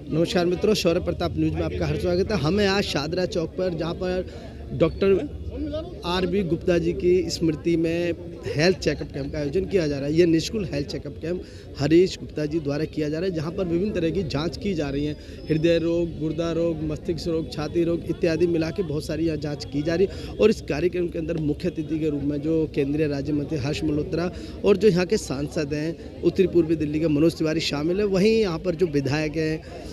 नमस्कार मित्रों, शौर्य प्रताप न्यूज में आपका हर स्वागत है। हमें आज शादरा चौक पर, जहां पर डॉक्टर आर.बी. गुप्ता जी की स्मृति में हेल्थ चेकअप कैंप का आयोजन किया जा रहा है। ये निःशुल्क health checkup camp Harish Gupta ji द्वारा किया जा रहा है, जहां पर विभिन्न तरह की जांच की जा रही है। हृदय रोग, गुर्दा रोग, मस्तिष्क रोग, छाती रोग इत्यादि मिला के बहुत सारी यहाँ जाँच की जा रही है। और इस कार्यक्रम के अंदर मुख्य अतिथि के रूप में जो केंद्रीय राज्य मंत्री हर्ष मल्होत्रा और जो यहाँ के सांसद हैं उत्तरी पूर्वी दिल्ली के मनोज तिवारी शामिल है। वहीं यहाँ पर जो विधायक हैं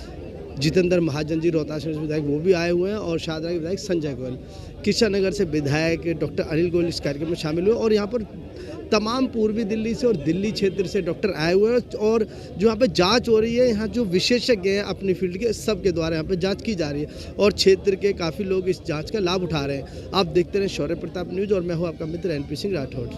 जितेंद्र महाजन जी, रोहतास से विधायक, वो भी आए हुए हैं। और शादरा के विधायक संजय गोयल, किशन नगर से विधायक डॉक्टर अनिल गोयल इस कार्यक्रम में शामिल हुए। और यहाँ पर तमाम पूर्वी दिल्ली से और दिल्ली क्षेत्र से डॉक्टर आए हुए हैं। और जो यहाँ पे जांच हो रही है, यहाँ जो विशेषज्ञ हैं अपनी फील्ड के, सबके द्वारा यहाँ पे जांच की जा रही है। और क्षेत्र के काफ़ी लोग इस जाँच का लाभ उठा रहे हैं। आप देखते रहें शौर्य प्रताप न्यूज, और मैं हूँ आपका मित्र एनपी सिंह राठौड़।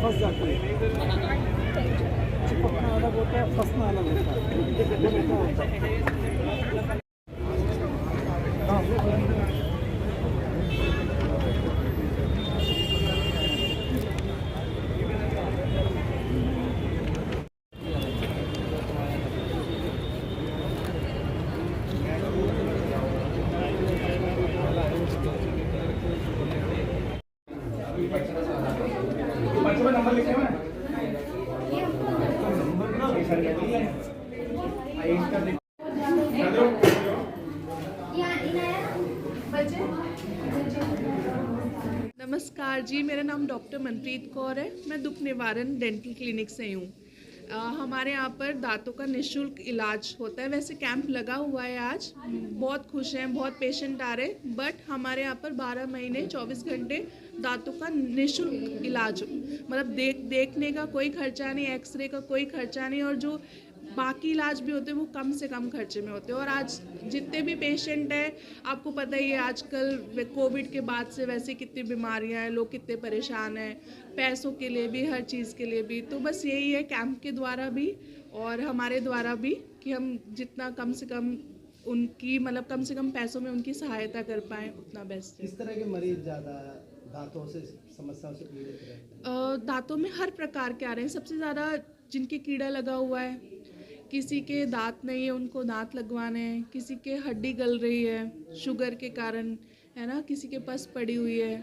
फंस जाते हैं, चिपकना अलग होता है, फंसना अलग होता है। नंबर लिखे हुए नमस्कार जी, मेरा नाम डॉक्टर मनप्रीत कौर है। मैं दुख निवारण डेंटल क्लिनिक से हूँ। हमारे यहाँ पर दांतों का निःशुल्क इलाज होता है। वैसे कैंप लगा हुआ है आज, बहुत खुश हैं, बहुत पेशेंट आ रहे हैं। बट हमारे यहाँ पर 12 महीने 24 घंटे दांतों का निःशुल्क इलाज, मतलब देखने का कोई खर्चा नहीं, एक्सरे का कोई खर्चा नहीं, और जो बाकी इलाज भी होते हैं वो कम से कम खर्चे में होते हैं। और आज जितने भी पेशेंट हैं, आपको पता ही है आजकल कोविड के बाद से वैसे कितनी बीमारियां हैं, लोग कितने परेशान हैं, पैसों के लिए भी, हर चीज़ के लिए भी। तो बस यही है कैंप के द्वारा भी और हमारे द्वारा भी कि हम जितना कम से कम उनकी, मतलब कम से कम पैसों में उनकी सहायता कर पाएँ, उतना बेस्ट है। किस तरह के मरीज ज़्यादा दांतों से समस्याओं से पीड़ित रहते हैं? दांतों में हर प्रकार के आ रहे हैं। सबसे ज़्यादा जिनके कीड़ा लगा हुआ है, किसी के दांत नहीं है उनको दांत लगवाने हैं, किसी के हड्डी गल रही है शुगर के कारण, है ना, किसी के पस पड़ी हुई है,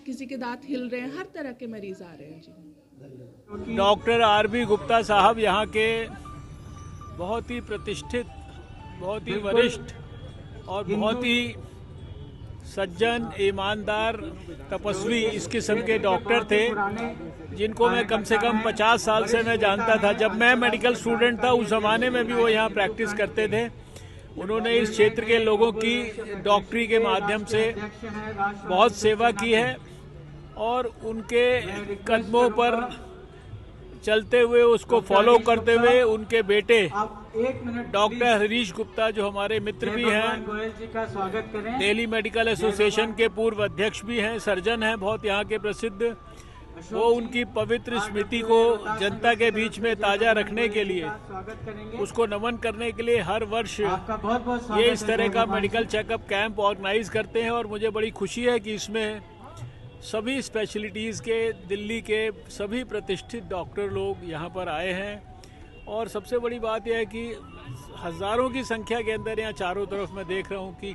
किसी के दांत हिल रहे हैं, हर तरह के मरीज आ रहे हैं जी। Doctor RB. गुप्ता साहब यहाँ के बहुत ही प्रतिष्ठित, बहुत ही वरिष्ठ और बहुत ही सज्जन, ईमानदार, तपस्वी इस किस्म के डॉक्टर थे, जिनको मैं कम से कम 50 साल से मैं जानता था। जब मैं मेडिकल स्टूडेंट था उस ज़माने में भी वो यहाँ प्रैक्टिस करते थे। उन्होंने इस क्षेत्र के लोगों की डॉक्टरी के माध्यम से बहुत सेवा की है और उनके कदमों पर चलते हुए, उसको फॉलो करते हुए उनके बेटे डॉक्टर हरीश गुप्ता, जो हमारे मित्र भी हैं, दिल्ली मेडिकल एसोसिएशन के पूर्व अध्यक्ष भी हैं, सर्जन हैं बहुत यहाँ के प्रसिद्ध, वो उनकी पवित्र स्मृति को जनता के बीच में ताज़ा रखने के लिए, उसको नमन करने के लिए हर वर्ष ये इस तरह का मेडिकल चेकअप कैंप ऑर्गेनाइज करते हैं। और मुझे बड़ी खुशी है कि इसमें सभी स्पेशलिटीज़ के, दिल्ली के सभी प्रतिष्ठित डॉक्टर लोग यहाँ पर आए हैं। और सबसे बड़ी बात यह है कि हज़ारों की संख्या के अंदर यहाँ चारों तरफ मैं देख रहा हूँ कि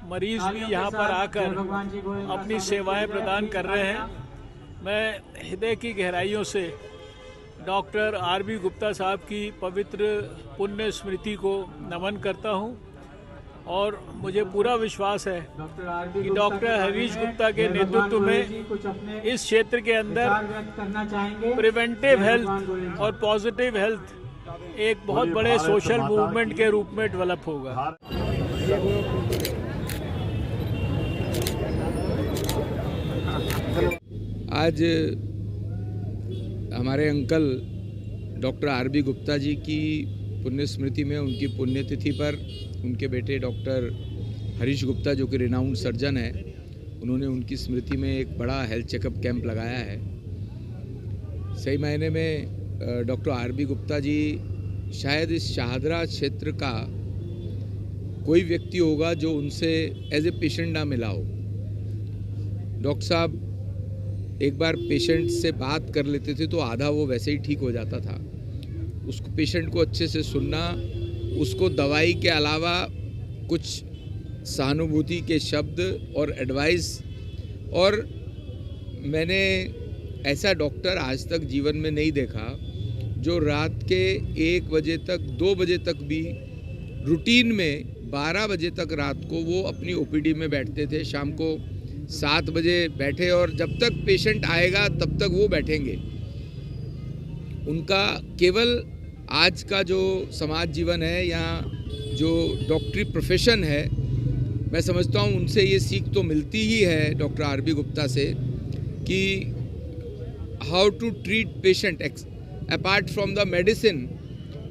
मरीज़ भी यहाँ पर आकर अपनी सेवाएं प्रदान कर रहे हैं। मैं हृदय की गहराइयों से डॉक्टर आर.बी. गुप्ता साहब की पवित्र पुण्य स्मृति को नमन करता हूं और मुझे पूरा विश्वास है कि डॉक्टर हरीश गुप्ता के नेतृत्व में इस क्षेत्र के अंदर प्रिवेंटिव हेल्थ और पॉजिटिव हेल्थ एक बहुत बड़े सोशल मूवमेंट के रूप में डेवलप होगा। आज हमारे uncle doctor RB. Gupta ji की पुण्य स्मृति में, उनकी पुण्यतिथि पर उनके बेटे डॉक्टर हरीश गुप्ता, जो कि रिनाउंड सर्जन है, उन्होंने उनकी स्मृति में एक बड़ा हेल्थ चेकअप कैंप लगाया है। सही मायने में डॉक्टर आर.बी. गुप्ता जी शायद इस शाहदरा क्षेत्र का कोई व्यक्ति होगा जो उनसे एज ए पेशेंट ना मिला हो। डॉक्टर साहब एक बार पेशेंट से बात कर लेते थे तो आधा वो वैसे ही ठीक हो जाता था। उसको पेशेंट को अच्छे से सुनना, उसको दवाई के अलावा कुछ सहानुभूति के शब्द और एडवाइस, और मैंने ऐसा डॉक्टर आज तक जीवन में नहीं देखा जो रात के 1 बजे तक 2 बजे तक भी रूटीन में 12 बजे तक रात को वो अपनी ओपीडी में बैठते थे, शाम को 7 बजे बैठे और जब तक पेशेंट आएगा तब तक वो बैठेंगे। उनका केवल आज का जो समाज जीवन है या जो डॉक्टरी प्रोफेशन है, मैं समझता हूँ उनसे ये सीख तो मिलती ही है डॉक्टर आर.बी. गुप्ता से कि how to treat patient apart from the medicine.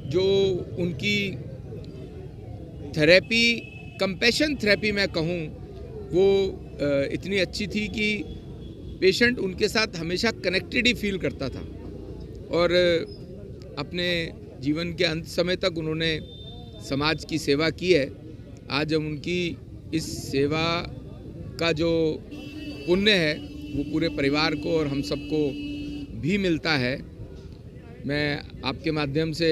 जो उनकी थेरेपी, कंपैशन थेरेपी मैं कहूँ, वो इतनी अच्छी थी कि पेशेंट उनके साथ हमेशा कनेक्टेड ही फील करता था। और अपने जीवन के अंत समय तक उन्होंने समाज की सेवा की है। आज हम उनकी इस सेवा का जो पुण्य है वो पूरे परिवार को और हम सबको भी मिलता है। मैं आपके माध्यम से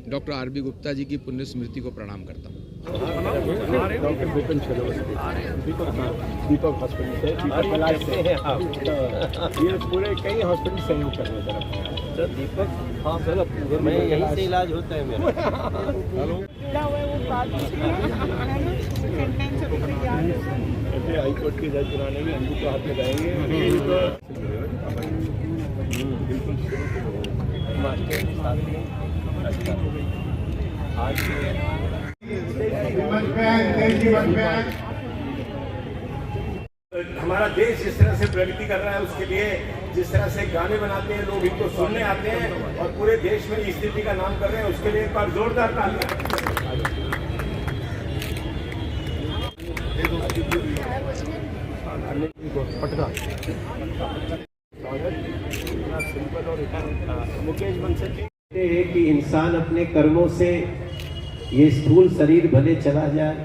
डॉक्टर आर.बी. गुप्ता जी की पुण्य स्मृति को प्रणाम करता हूँ। डॉक्टर विपिन दीपक हॉस्पिटल से दीपक इलाज से हैं आप। ये पूरे कई हॉस्पिटल सहयोग कर रहे हैं सर। दीपक, हाँ सर, मैं यहीं से इलाज होता है मेरा। ऐसे हाई कोर्ट के जज पुराने भी अंगूठे हाथ लगाएंगे। बिल्कुल आज हमारा देश जिस तरह से प्रगति कर रहा है, उसके लिए जिस तरह से गाने बनाते हैं लोग, इनको सुनने आते हैं और पूरे देश में इस स्थिति का नाम कर रहे हैं, उसके लिए एक बार जोरदार तालियां। सिंपल और मुकेश बंसल है कि इंसान अपने कर्मों से ये स्थूल शरीर भले चला जाए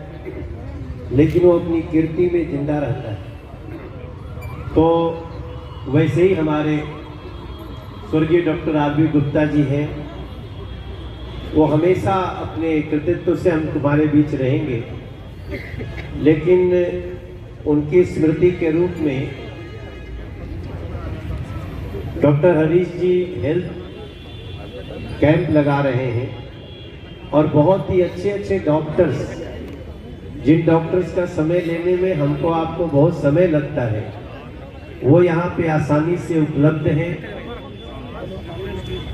लेकिन वो अपनी कीर्ति में जिंदा रहता है। तो वैसे ही हमारे स्वर्गीय डॉक्टर आर.बी. गुप्ता जी हैं, वो हमेशा अपने कृतित्व से हम तुम्हारे बीच रहेंगे, लेकिन उनकी स्मृति के रूप में डॉक्टर हरीश जी हेल्थ कैंप लगा रहे हैं और बहुत ही अच्छे अच्छे डॉक्टर्स, जिन डॉक्टर्स का समय लेने में हमको आपको बहुत समय लगता है, वो यहाँ पे आसानी से उपलब्ध हैं।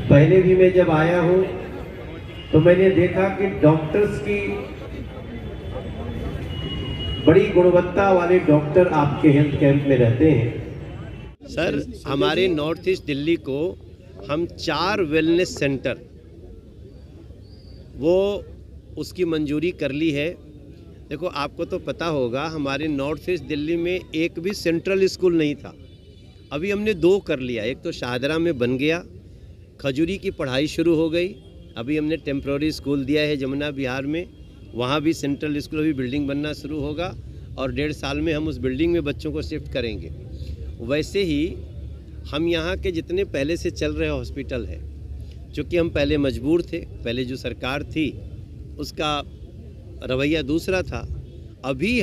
पहले भी मैं जब आया हूँ तो मैंने देखा कि डॉक्टर्स की बड़ी गुणवत्ता वाले डॉक्टर आपके हेल्थ कैंप में रहते हैं। सर, हमारे नॉर्थ ईस्ट दिल्ली को हम 4 वेलनेस सेंटर वो उसकी मंजूरी कर ली है। देखो, आपको तो पता होगा हमारे नॉर्थ ईस्ट दिल्ली में एक भी सेंट्रल स्कूल नहीं था, अभी हमने 2 कर लिया। एक तो शाहदरा में बन गया, खजूरी की पढ़ाई शुरू हो गई। अभी हमने टेम्प्रोरी स्कूल दिया है जमुना बिहार में, वहाँ भी सेंट्रल स्कूल अभी बिल्डिंग बनना शुरू होगा और 1.5 साल में हम उस बिल्डिंग में बच्चों को शिफ्ट करेंगे। वैसे ही हम यहाँ के जितने पहले से चल रहे हॉस्पिटल है, चूँकि हम पहले मजबूर थे, पहले जो सरकार थी उसका रवैया दूसरा था। अभी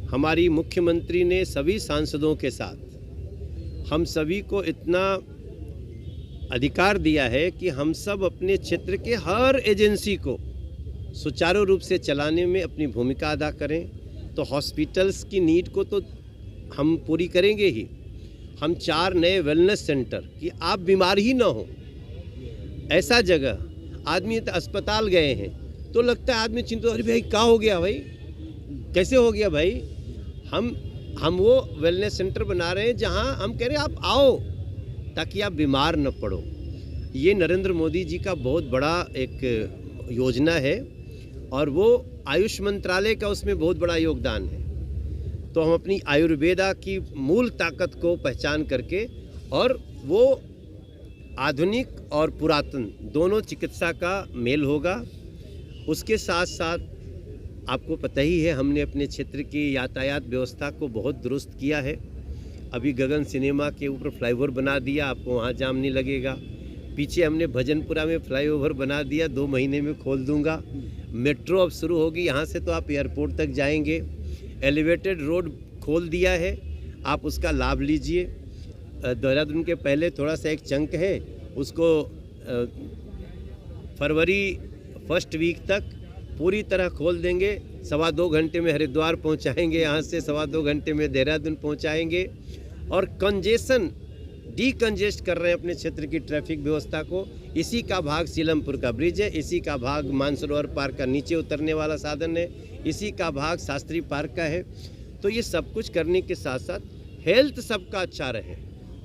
हमारी मुख्यमंत्री ने सभी सांसदों के साथ हम सभी को इतना अधिकार दिया है कि हम सब अपने क्षेत्र के हर एजेंसी को सुचारू रूप से चलाने में अपनी भूमिका अदा करें। तो हॉस्पिटल्स की नीड को तो हम पूरी करेंगे ही। हम 4 नए वेलनेस सेंटर कि आप बीमार ही ना हो, ऐसा जगह, आदमी अस्पताल गए हैं तो लगता है आदमी चिंतित, अरे भाई क्या हो गया, भाई कैसे हो गया भाई। हम वो वेलनेस सेंटर बना रहे हैं जहां हम कह रहे हैं आप आओ ताकि आप बीमार न पड़ो। ये नरेंद्र मोदी जी का बहुत बड़ा एक योजना है और वो आयुष मंत्रालय का उसमें बहुत बड़ा योगदान है। तो हम अपनी आयुर्वेदा की मूल ताकत को पहचान करके, और वो आधुनिक और पुरातन दोनों चिकित्सा का मेल होगा। उसके साथ साथ आपको पता ही है, हमने अपने क्षेत्र की यातायात व्यवस्था को बहुत दुरुस्त किया है। अभी गगन सिनेमा के ऊपर फ्लाईओवर बना दिया, आपको वहाँ जाम नहीं लगेगा। पीछे हमने भजनपुरा में फ्लाईओवर बना दिया, 2 महीने में खोल दूंगा। मेट्रो अब शुरू होगी, यहाँ से तो आप एयरपोर्ट तक जाएंगे। एलिवेटेड रोड खोल दिया है, आप उसका लाभ लीजिए। देहरादून के पहले थोड़ा सा एक चंक है, उसको फरवरी फर्स्ट वीक तक पूरी तरह खोल देंगे। 2.25 घंटे में हरिद्वार पहुंचाएंगे, यहाँ से 2.25 घंटे में देहरादून पहुंचाएंगे। और कंजेशन डीकंजेस्ट कर रहे हैं अपने क्षेत्र की ट्रैफिक व्यवस्था को। इसी का भाग सीलमपुर का ब्रिज है, इसी का भाग मानसरोवर पार्क का नीचे उतरने वाला साधन है, इसी का भाग शास्त्री पार्क का है। तो ये सब कुछ करने के साथ साथ हेल्थ सबका अच्छा रहे,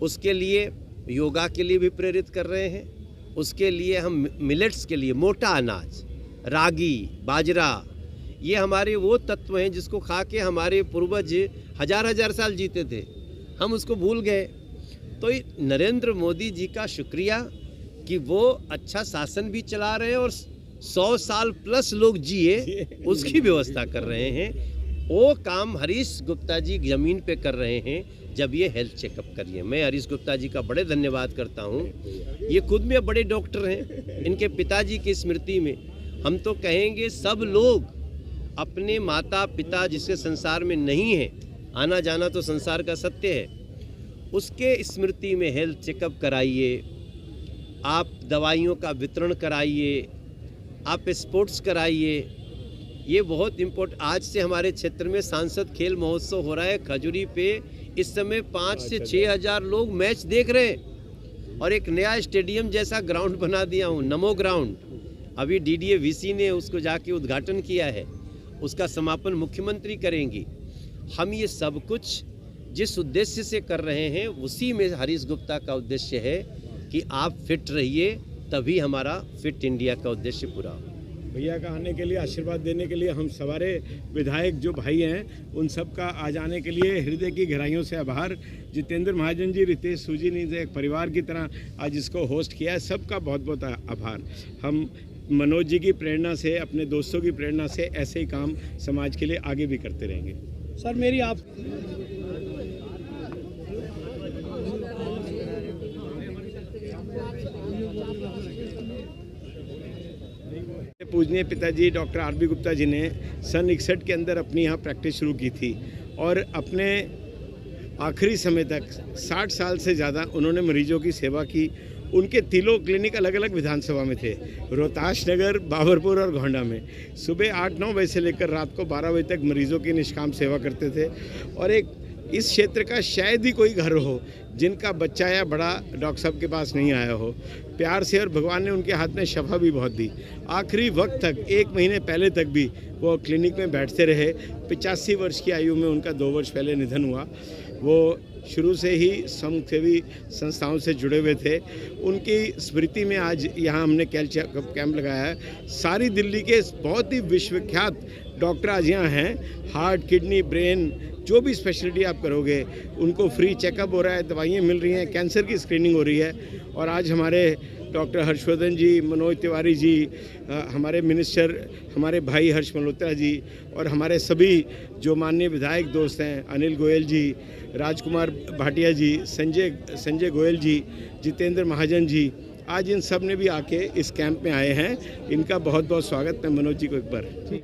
उसके लिए योगा के लिए भी प्रेरित कर रहे हैं। उसके लिए हम मिलेट्स के लिए, मोटा अनाज, रागी, बाजरा, ये हमारे वो तत्व हैं जिसको खा के हमारे पूर्वज हजार साल जीते थे, हम उसको भूल गए। तो नरेंद्र मोदी जी का शुक्रिया कि वो अच्छा शासन भी चला रहे हैं और 100 साल प्लस लोग जिए उसकी व्यवस्था कर रहे हैं। वो काम हरीश गुप्ता जी ज़मीन पे कर रहे हैं जब ये हेल्थ चेकअप करिए। मैं हरीश गुप्ता जी का बड़े धन्यवाद करता हूँ। ये खुद में बड़े डॉक्टर हैं। इनके पिताजी की स्मृति में हम तो कहेंगे सब लोग अपने माता पिता जिसके संसार में नहीं है, आना जाना तो संसार का सत्य है, उसके स्मृति में हेल्थ चेकअप कराइए, आप दवाइयों का वितरण कराइए, आप स्पोर्ट्स कराइए। ये बहुत इम्पोर्टेंट। आज से हमारे क्षेत्र में सांसद खेल महोत्सव हो रहा है खजूरी पे। इस समय 5 से 6 हज़ार लोग मैच देख रहे हैं और एक नया स्टेडियम जैसा ग्राउंड बना दिया हूँ, नमो ग्राउंड। अभी DDA-VC ने उसको जाके उद्घाटन किया है, उसका समापन मुख्यमंत्री करेंगी। हम ये सब कुछ जिस उद्देश्य से कर रहे हैं उसी में हरीश गुप्ता का उद्देश्य है कि आप फिट रहिए, तभी हमारा फिट इंडिया का उद्देश्य पूरा हो। भैया का आने के लिए, आशीर्वाद देने के लिए हम सारे विधायक जो भाई हैं उन सब का आ जाने के लिए हृदय की गहराइयों से आभार। जितेंद्र महाजन जी, रितेश सूजी ने एक परिवार की तरह आज इसको होस्ट किया है, सबका बहुत बहुत आभार। हम मनोज जी की प्रेरणा से, अपने दोस्तों की प्रेरणा से ऐसे ही काम समाज के लिए आगे भी करते रहेंगे। सर मेरी आप पूजनीय पिताजी डॉक्टर RB गुप्ता जी ने सन 61 के अंदर अपनी यहाँ प्रैक्टिस शुरू की थी और अपने आखिरी समय तक 60 साल से ज़्यादा उन्होंने मरीजों की सेवा की। उनके तीनों क्लिनिक अलग अलग विधानसभा में थे, रोहतास नगर, बाबरपुर और गोंडा में। सुबह 8-9 बजे से लेकर रात को 12 बजे तक मरीजों की निष्काम सेवा करते थे। और एक इस क्षेत्र का शायद ही कोई घर हो जिनका बच्चा या बड़ा डॉक्टर साहब के पास नहीं आया हो। प्यार से, और भगवान ने उनके हाथ में शफा भी बहुत दी। आखिरी वक्त तक, 1 महीने पहले तक भी वो क्लिनिक में बैठते रहे। 85 वर्ष की आयु में उनका 2 वर्ष पहले निधन हुआ। वो शुरू से ही समाजसेवी संस्थाओं से जुड़े हुए थे। उनकी स्मृति में आज यहाँ हमने हेल्थ चेकअप कैंप लगाया है। सारी दिल्ली के बहुत ही विश्वविख्यात डॉक्टर आज यहाँ हैं। हार्ट, किडनी, ब्रेन, जो भी स्पेशलिटी आप करोगे उनको फ्री चेकअप हो रहा है, दवाइयाँ मिल रही हैं, कैंसर की स्क्रीनिंग हो रही है। और आज हमारे डॉक्टर हर्षवर्धन जी, मनोज तिवारी जी, हमारे मिनिस्टर, हमारे भाई हर्ष मल्होत्रा जी और हमारे सभी जो माननीय विधायक दोस्त हैं, अनिल गोयल जी, राजकुमार भाटिया जी, संजय गोयल जी, जितेंद्र महाजन जी, आज इन सब ने भी आके इस कैंप में आए हैं। इनका बहुत बहुत स्वागत। मैं मनोज जी को एक बार